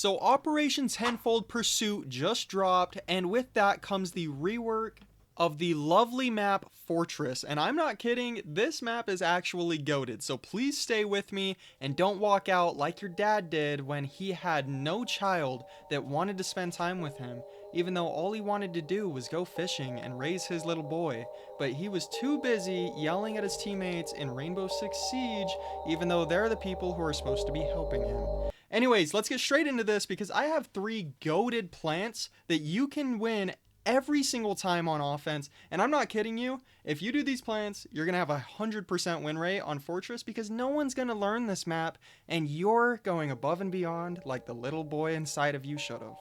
So Operation Tenfold Pursuit just dropped, and with that comes the rework of the lovely map Fortress. And I'm not kidding, this map is actually goated, so please stay with me and don't walk out like your dad did when he had no child that wanted to spend time with him, even though all he wanted to do was go fishing and raise his little boy. But he was too busy yelling at his teammates in Rainbow Six Siege, even though they're the people who are supposed to be helping him. Anyways, let's get straight into this because I have 3 goated plants that you can win every single time on offense. And I'm not kidding you. If you do these plants, you're going to have a 100% win rate on Fortress because no one's going to learn this map and you're going above and beyond like the little boy inside of you should have.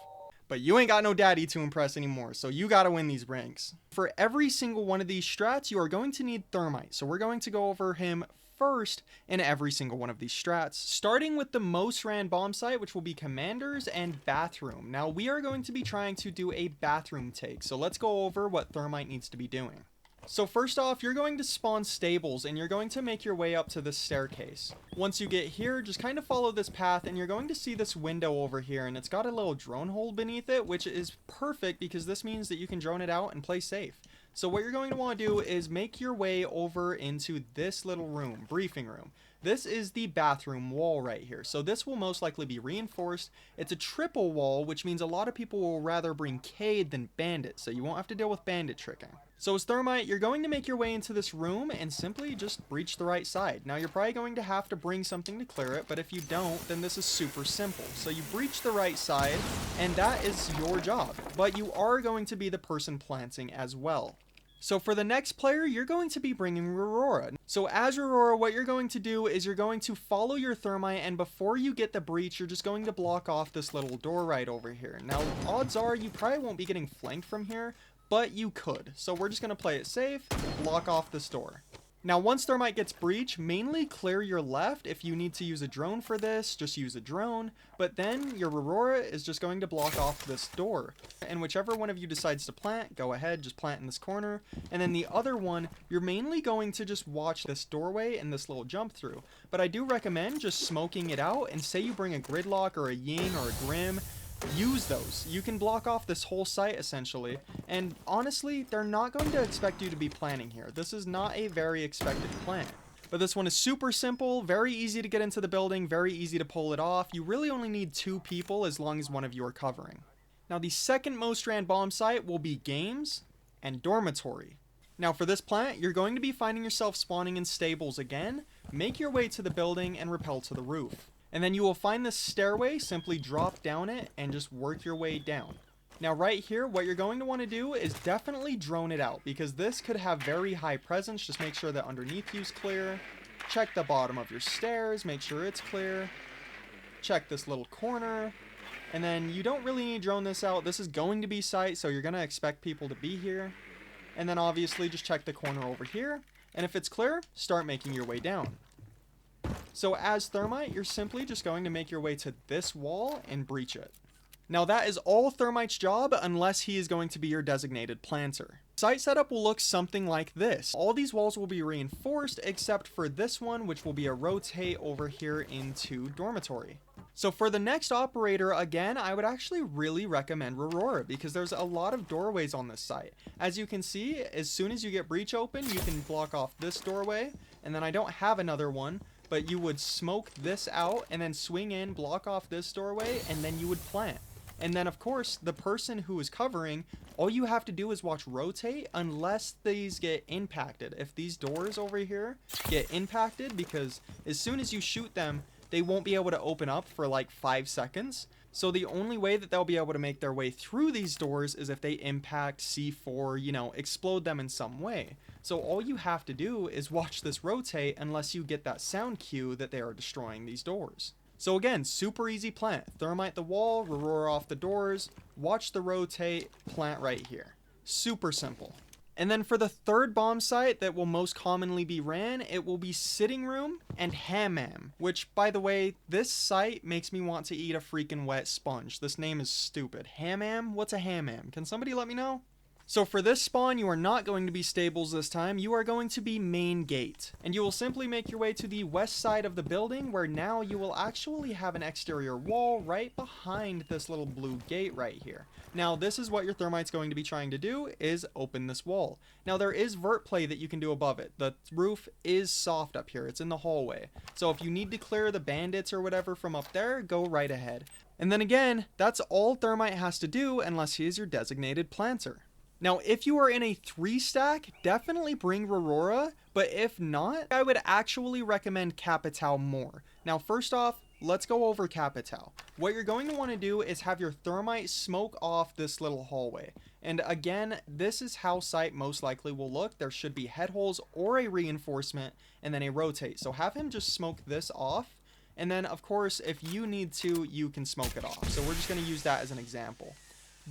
But you ain't got no daddy to impress anymore, so you gotta win these ranks. For every single one of these strats, you are going to need Thermite, so we're going to go over him first in every single one of these strats, starting with the most ran bomb site, which will be Commanders and Bathroom. Now, we are going to be trying to do a Bathroom take, so let's go over what Thermite needs to be doing. So first off, you're going to spawn stables and you're going to make your way up to this staircase. Once you get here, just kind of follow this path and you're going to see this window over here, and it's got a little drone hole beneath it, which is perfect because this means that you can drone it out and play safe. So what you're going to want to do is make your way over into this little room, briefing room. This is the bathroom wall right here. So this will most likely be reinforced. It's a triple wall, which means a lot of people will rather bring Cade than Bandit, so you won't have to deal with bandit tricking. So as Thermite, you're going to make your way into this room and simply just breach the right side. Now you're probably going to have to bring something to clear it, but if you don't, then this is super simple. So you breach the right side, and that is your job. But you are going to be the person planting as well. So for the next player, you're going to be bringing Aurora. So as Aurora, what you're going to do is you're going to follow your Thermite, and before you get the breach, you're just going to block off this little door right over here. Now, odds are you probably won't be getting flanked from here, but you could. So we're just going to play it safe, block off this door. Now, once Thermite gets breach, mainly clear your left. If you need to use a drone for this, just use a drone. But then your Aurora is just going to block off this door. And whichever one of you decides to plant, go ahead, just plant in this corner. And then the other one, you're mainly going to just watch this doorway and this little jump through. But I do recommend just smoking it out, and say you bring a Gridlock or a Ying or a Grim, use those. You can block off this whole site essentially, and honestly, they're not going to expect you to be planning here. This is not a very expected plan. But this one is super simple, very easy to get into the building, very easy to pull it off. You really only need 2 people as long as one of you are covering. Now the second most ran bomb site will be Games and Dormitory. Now for this plant, you're going to be finding yourself spawning in stables again. Make your way to the building and rappel to the roof. And then you will find this stairway, simply drop down it and just work your way down. Now right here, what you're going to want to do is definitely drone it out, because this could have very high presence. Just make sure that underneath you is clear. Check the bottom of your stairs, make sure it's clear. Check this little corner. And then you don't really need to drone this out. This is going to be site, so you're going to expect people to be here. And then obviously just check the corner over here. And if it's clear, start making your way down. So as Thermite, you're simply just going to make your way to this wall and breach it. Now that is all Thermite's job, unless he is going to be your designated planter. Site setup will look something like this. All these walls will be reinforced except for this one, which will be a rotate over here into Dormitory. So for the next operator, again, I would actually really recommend Aurora, because there's a lot of doorways on this site. As you can see, as soon as you get breach open, you can block off this doorway, and then I don't have another one, but you would smoke this out and then swing in, block off this doorway, and then you would plant. And then of course, the person who is covering, all you have to do is watch rotate unless these get impacted. If these doors over here get impacted, because as soon as you shoot them, they won't be able to open up for like 5 seconds. So the only way that they'll be able to make their way through these doors is if they impact C4, explode them in some way. So all you have to do is watch this rotate unless you get that sound cue that they are destroying these doors. So again, super easy plant. Thermite the wall, Aurora off the doors, watch the rotate, plant right here. Super simple. And then for the third bomb site that will most commonly be ran, it will be Sitting Room and Hammam, which, by the way, this site makes me want to eat a freaking wet sponge. This name is stupid. Hammam? What's a hammam? Can somebody let me know? So for this spawn, you are not going to be stables this time, you are going to be main gate. And you will simply make your way to the west side of the building, where now you will actually have an exterior wall right behind this little blue gate right here. Now this is what your thermite's going to be trying to do, is open this wall. Now there is vert play that you can do above it. The roof is soft up here, it's in the hallway. So if you need to clear the bandits or whatever from up there, go right ahead. And then again, that's all thermite has to do unless he is your designated planter. Now, if you are in a 3-stack, definitely bring Aurora, but if not, I would actually recommend Capitao more. Now, first off, let's go over Capitao. What you're going to want to do is have your thermite smoke off this little hallway. And again, this is how sight most likely will look. There should be head holes or a reinforcement and then a rotate. So have him just smoke this off. And then, of course, if you need to, you can smoke it off. So we're just going to use that as an example.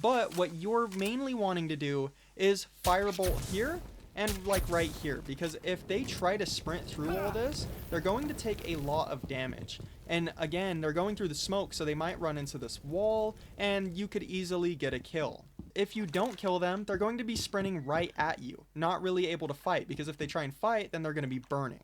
But what you're mainly wanting to do is firebolt here and like right here, because if they try to sprint through all this, they're going to take a lot of damage. And again, they're going through the smoke, so they might run into this wall and you could easily get a kill. If you don't kill them, they're going to be sprinting right at you, not really able to fight, because if they try and fight, then they're going to be burning.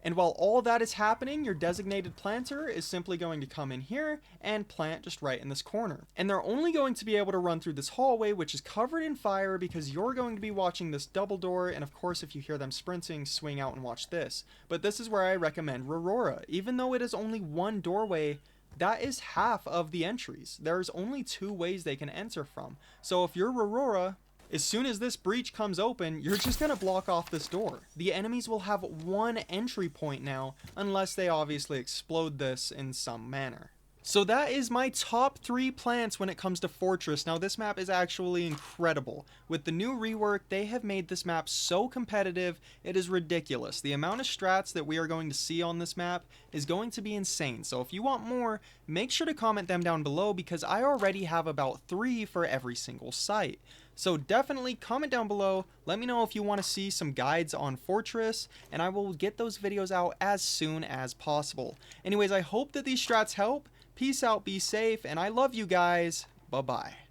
And while all that is happening, your designated planter is simply going to come in here and plant just right in this corner. And they're only going to be able to run through this hallway, which is covered in fire, because you're going to be watching this double door. And of course, if you hear them sprinting, swing out and watch this. But this is where I recommend Aurora. Even though it is only one doorway, that is half of the entries. There's only 2 ways they can enter from. So if you're Aurora, as soon as this breach comes open, you're just going to block off this door. The enemies will have 1 entry point now, unless they obviously explode this in some manner. So that is my top 3 plants when it comes to Fortress. Now this map is actually incredible. With the new rework, they have made this map so competitive, it is ridiculous. The amount of strats that we are going to see on this map is going to be insane. So if you want more, make sure to comment them down below, because I already have about 3 for every single site. So definitely comment down below, let me know if you want to see some guides on Fortress, and I will get those videos out as soon as possible. Anyways, I hope that these strats help. Peace out, be safe, and I love you guys. Bye-bye.